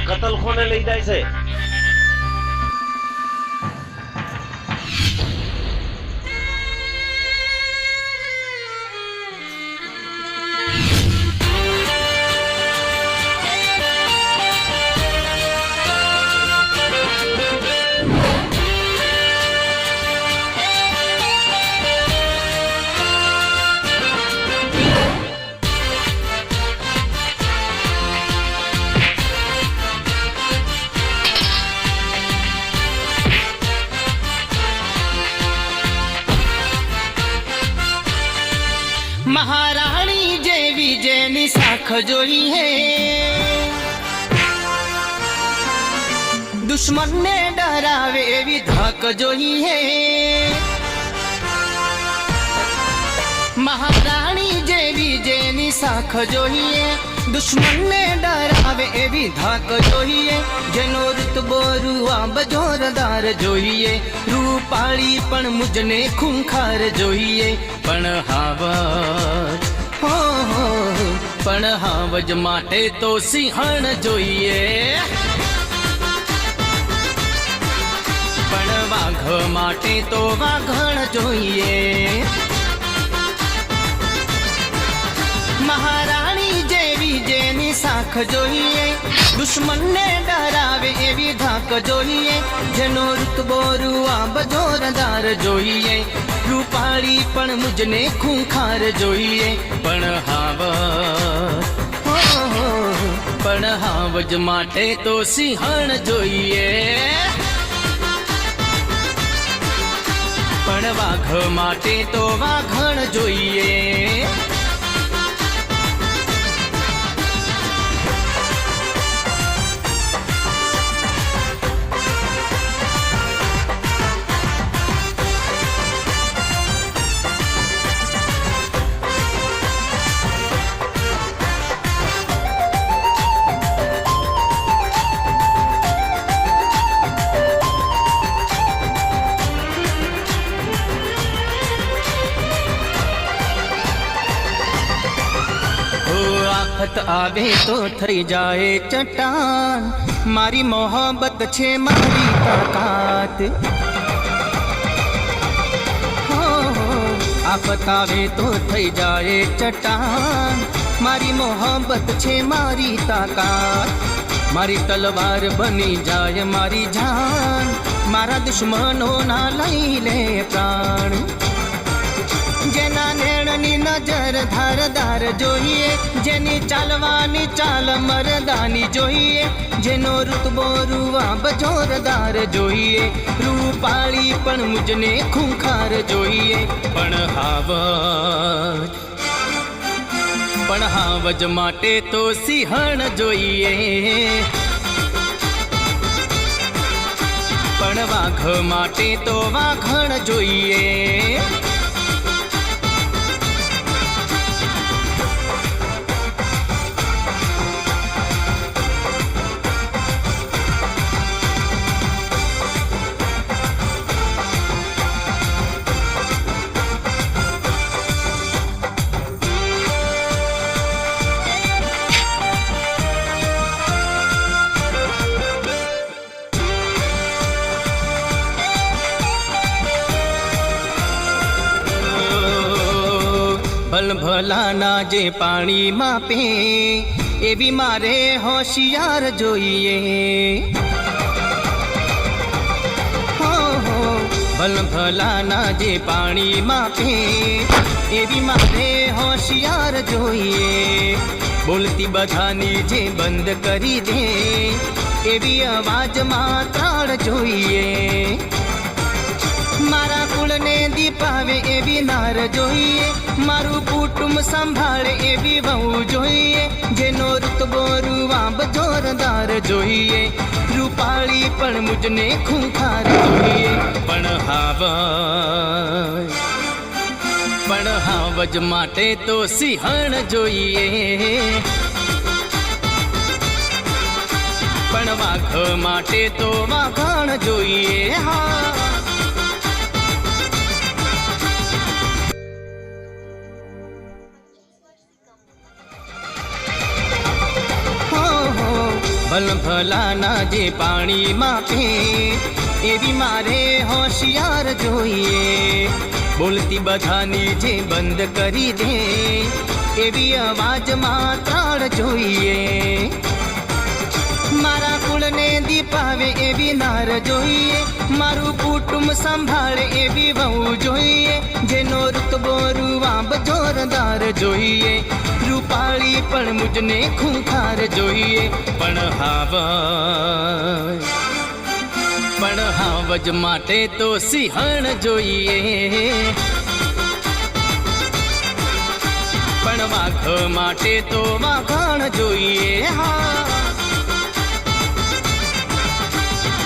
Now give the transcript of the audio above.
કતલખોને લઈ જાય છે। महाराणी जेवी जेनी साख जोई है, दुश्मन ने डरावे एवी धाक जोई है। महाराणी जेवी जेनी साख जोई है, दुश्मन ने डरावे एवी धाक जोईए। जेनो रुतबो रुआब जोरदार जोईए, रूपाળી पण मुझने खूंखार जोईए। पण हावज हो पण हावज माटे तो सिंहण जोईए। पण वाघ माटे तो वाघण जोईए। महाराणी जेवी जेनी साख जोईए, दुश्मन ने डरावे एवी धाक जोईए। जेनो रुतबो रुआब जोरदार जोईए, रूपाળી पण मुझने खूंखार जोईए। पण हावज हो पण हावज माटे तो सिंहण जोईए। पण वाघ माटे तो वाघण जोईए। आफत आवे तो थई जाए चट्टान, मारी मोहब्बत छे मारी ताकात। हो आफत आवे तो थई जाए चट्टान, मारी मोहब्बत छे मारी ताकात। मारी तलवार बनी जाए मारी जान, मारा दुश्मनों ना लई ले प्राण। जेना नेणनी नजर धारदार जोईए, जेनी चालवानी चाल मरदानी जोईए। जेनो रुतबो रुआब जोरदार जोईए, रूपाળી पण मुझने खूंखार जोईए। पण हावज माटे तो सिंहण जोईए। पण वाघ माटे तो वाघण जोईए। ભલભલાના જે પાણી માપે એવી મારે હોશિયાર જોઈએ। ભલભલાના જે પાણી માપે એવી મારે હોશિયાર જોઈએ। બોલતી બધાની જે બંધ કરી દે એવી અવાજમાં ત્રાળ જોઈએ। मारा कुळने दीपावे एवी नार जोईए, मारू कुटुंब संभाळे एवी वहू जोईए। जेनो रुतबो रुआब जोरदार जोईए, रूपाળી पण मुझने खूंखार जोईए। पण हावज माटे तो सिंहण जोईए। पण वाघ माटे तो वाघण जोईए। हा ભલાના જે પાણી માપે એવી મારે હોશિયાર જોઈએ. બોલતી બધાની જે બંધ કરી દે એવી અવાજમાં ત્રાળ જોઈએ. મારા કુળને દીપાવે એવી નાર જોઈએ. મારું કુટુંબ સંભાળે એવી વહુ જોઈએ. જેનો ઋતબો રૂવાબ જોરદાર જોઈએ. રૂપાળી પણ મુજને ખૂંખાર જોઈએ. પણ હાવજ માટે તો સિંહણ જોઈએ. પણ વાઘ માટે તો વાઘણ જોઈએ.